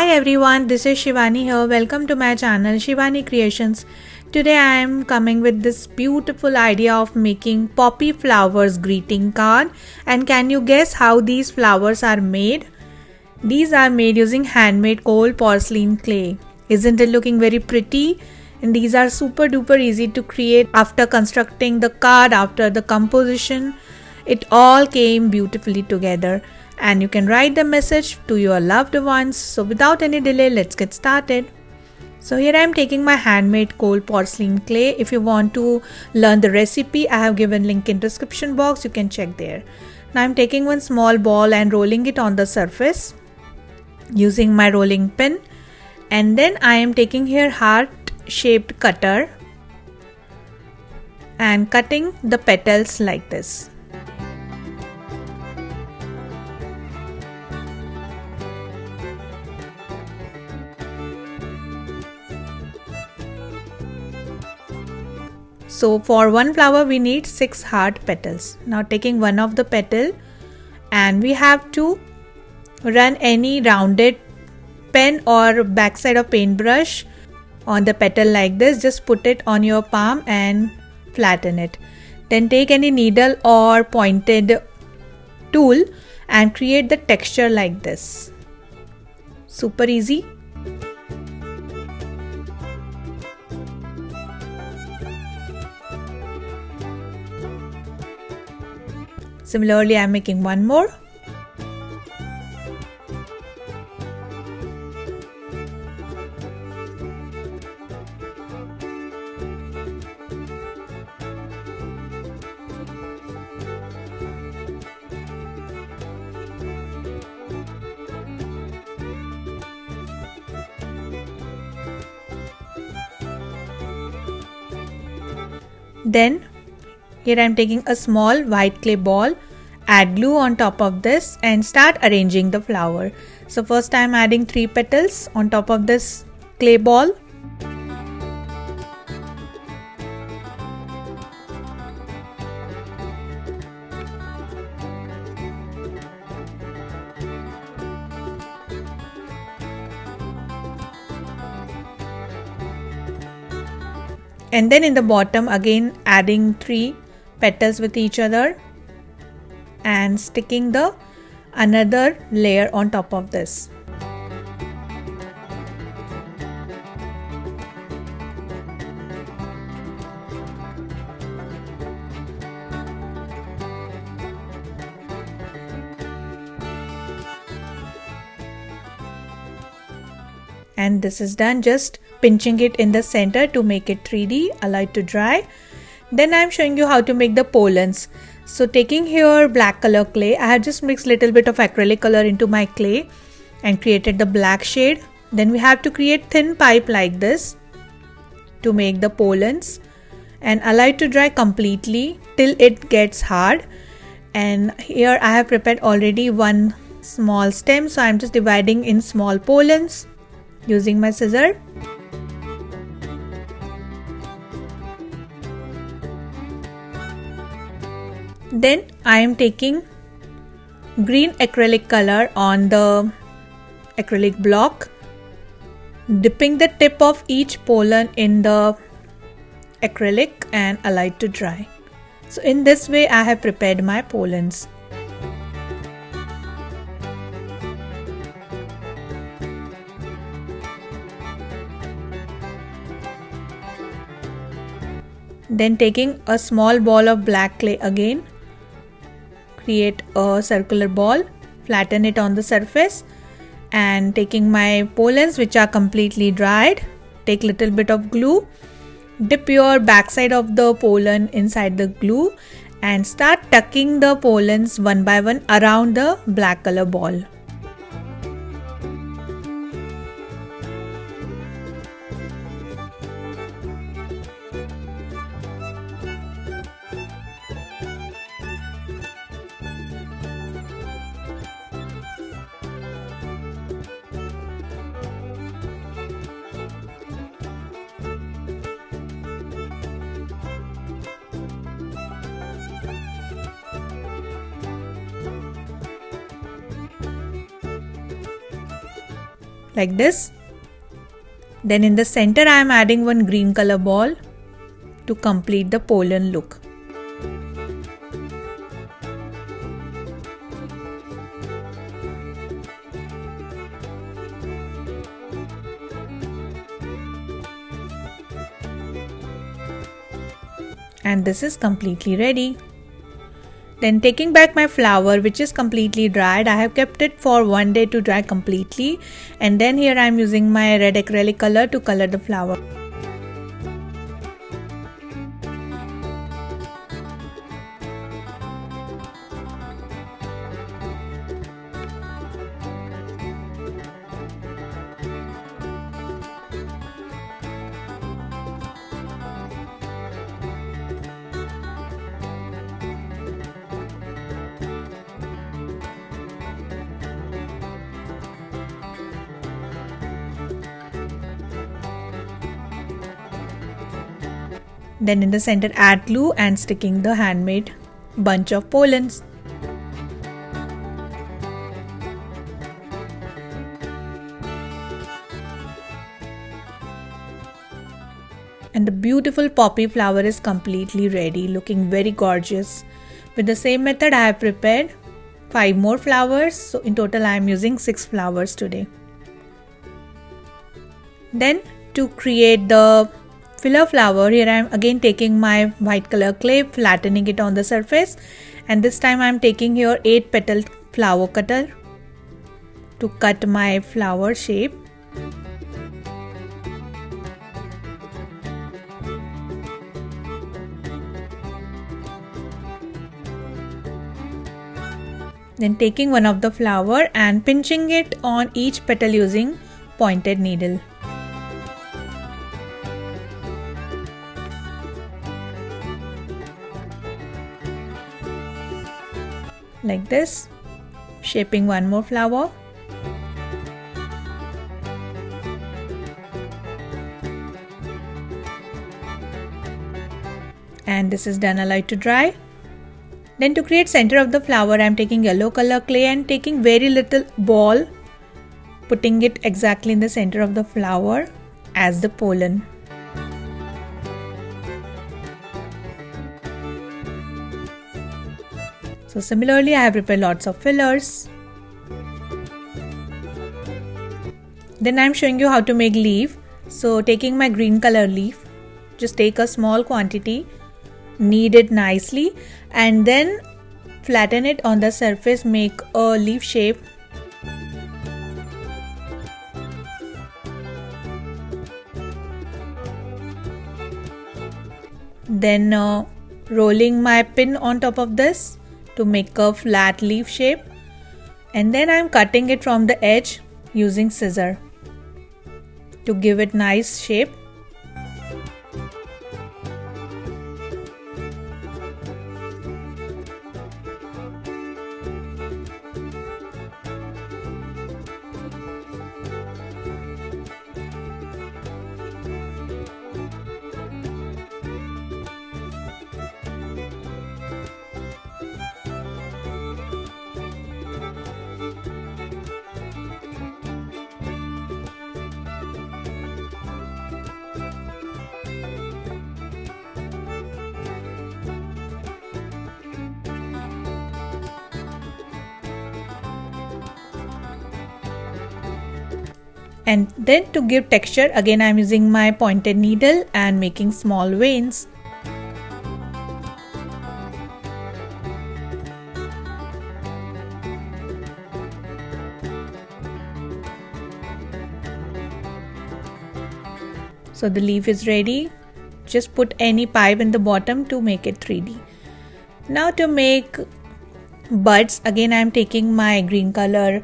Hi everyone, this is Shivani here. Welcome to my channel Shivani Creations. Today I am coming with this beautiful idea of making poppy flowers greeting card. And can you guess how these flowers are made? These are made using handmade cold porcelain clay. Isn't it looking very pretty? And these are super duper easy to create. After constructing the card, after the composition, it all came beautifully together. And you can write the message to your loved ones. So without any delay, let's get started. So here I am taking my handmade cold porcelain clay. If you want to learn the recipe, I have given link in description box. You can check there. Now I'm taking one small ball and rolling it on the surface using my rolling pin. And then I am taking here heart shaped cutter and cutting the petals like this. So for one flower we need 6 heart petals. Now taking one of the petal, and we have to run any rounded pen or backside of paintbrush on the petal like this. Just put it on your palm and flatten it. Then take any needle or pointed tool and create the texture like this. Super easy. Similarly, I am making one more. Then here I am taking a small white clay ball, add glue on top of this and start arranging the flower. So first I am adding 3 petals on top of this clay ball. And then in the bottom again adding 3 petals with each other and sticking the another layer on top of this. And this is done, just pinching it in the center to make it 3D, allow it to dry. Then I am showing you how to make the pollens. So taking here black color clay, I have just mixed little bit of acrylic color into my clay and created the black shade. Then we have to create thin pipe like this to make the pollens and allow it to dry completely till it gets hard. And here I have prepared already one small stem, so I am just dividing in small pollens using my scissor. Then I am taking green acrylic color on the acrylic block, dipping the tip of each pollen in the acrylic and allow it to dry. So in this way I have prepared my pollens. Then taking a small ball of black clay again, create a circular ball, flatten it on the surface, and taking my pollens which are completely dried, take little bit of glue, dip your backside of the pollen inside the glue and start tucking the pollens one by one around the black color ball. like this. Then in the center I am adding one green color ball to complete the pollen look. And this is completely ready. Then taking back my flower, which is completely dried, I have kept it for 1 day to dry completely, and then here I am using my red acrylic color to color the flower. Then in the center add glue and sticking the handmade bunch of pollens. And the beautiful poppy flower is completely ready, looking very gorgeous. With the same method I have prepared 5 more flowers, so in total I am using 6 flowers today. Then to create the filler flower, here I am again taking my white color clay, flattening it on the surface, and this time I am taking here 8 petal flower cutter to cut my flower shape. Then taking one of the flower and pinching it on each petal using pointed needle. Like this, shaping one more flower. And this is done, allowed to dry. Then to create center of the flower, I am taking yellow color clay and taking very little ball, putting it exactly in the center of the flower as the pollen. So similarly, I have prepared lots of fillers. Then I am showing you how to make leaf. So taking my green color leaf, just take a small quantity, knead it nicely, and then flatten it on the surface, make a leaf shape. Then rolling my pin on top of this to make a flat leaf shape, and then I am cutting it from the edge using scissor to give it nice shape. And then to give texture, again I am using my pointed needle and making small veins. So the leaf is ready. Just put any pipe in the bottom to make it 3D. Now to make buds, again I am taking my green color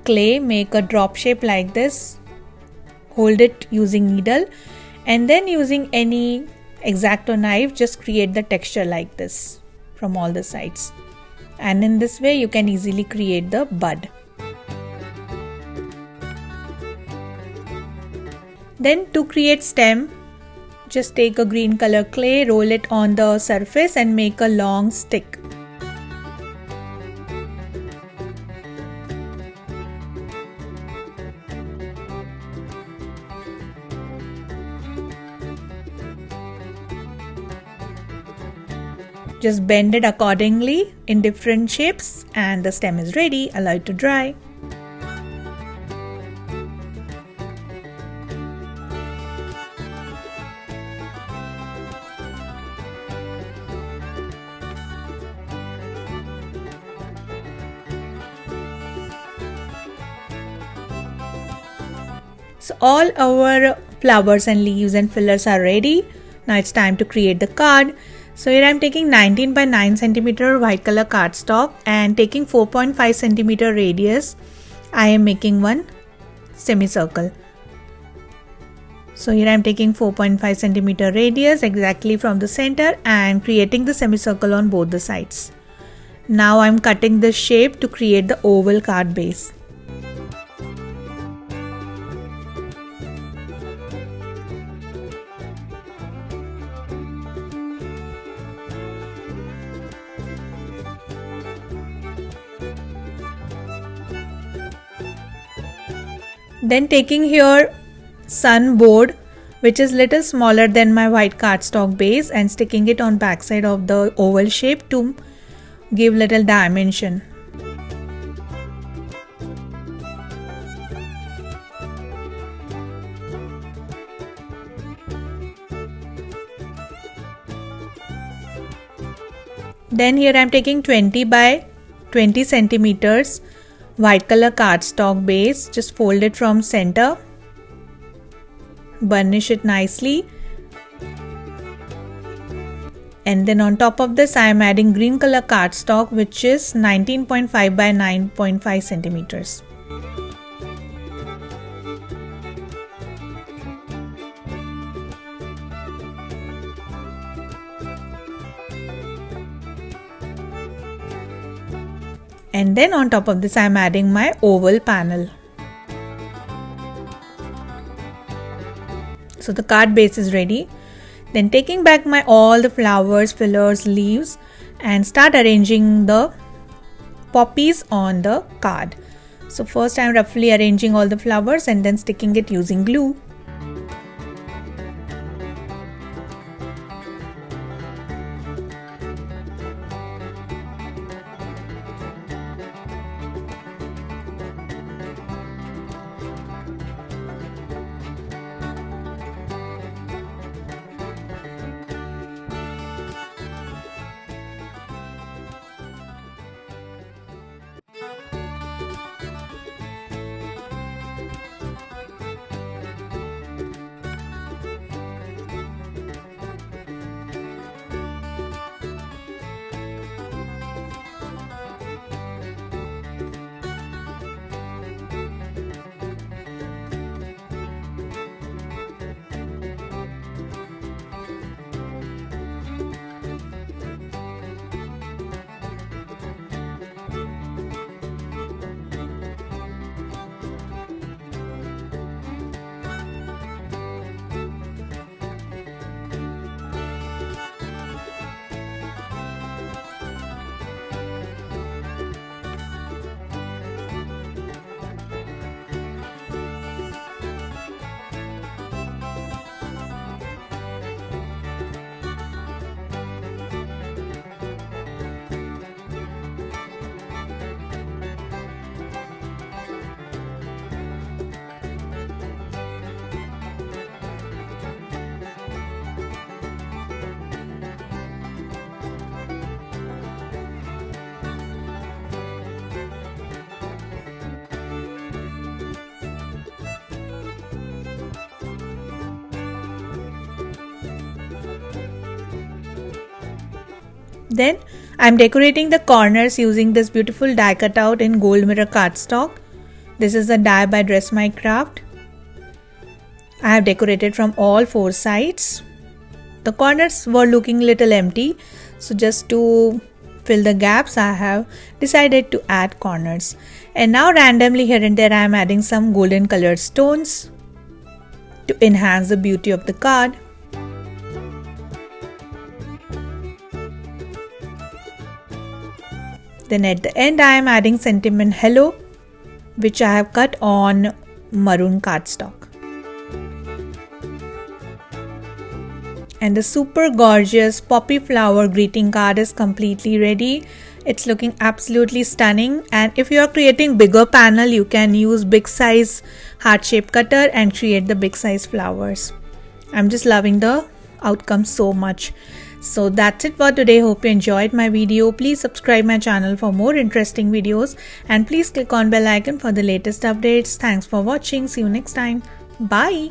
clay, make a drop shape like this, hold it using needle, and then using any X-Acto knife just create the texture like this from all the sides, and in this way you can easily create the bud. Then to create stem, just take a green color clay, roll it on the surface and make a long stick. Just bend it accordingly in different shapes and the stem is ready. Allow it to dry. So all our flowers and leaves and fillers are ready. Now it's time to create the card. So here I am taking 19 by 9 cm white color cardstock and taking 4.5 cm radius. I am making one semicircle. So here I am taking 4.5 cm radius exactly from the center and creating the semicircle on both the sides. Now I am cutting the shape to create the oval card base. Then taking here Sunboard, which is little smaller than my white cardstock base, and sticking it on backside of the oval shape to give little dimension. Then here I am taking 20 by 20 centimeters white color cardstock base. Just fold it from center, burnish it nicely, and then on top of this I am adding green color cardstock, which is 19.5 by 9.5 centimeters. And then on top of this I am adding my oval panel. So the card base is ready. Then taking back my all the flowers, fillers, leaves, and start arranging the poppies on the card. So first I am roughly arranging all the flowers and then sticking it using glue. Then I am decorating the corners using this beautiful die cut out in gold mirror cardstock. This is a die by Dress My Craft. I have decorated from all four sides. The corners were looking little empty, so just to fill the gaps I have decided to add corners. And now randomly here and there I am adding some golden colored stones to enhance the beauty of the card. Then at the end I am adding sentiment hello, which I have cut on maroon cardstock. And the super gorgeous poppy flower greeting card is completely ready. It's looking absolutely stunning, and if you are creating bigger panel, you can use big size heart shape cutter and create the big size flowers. I'm just loving the outcome so much. So that's it for today. Hope you enjoyed my video. Please subscribe my channel for more interesting videos, and please click on bell icon for the latest updates. Thanks for watching. See you next time. Bye.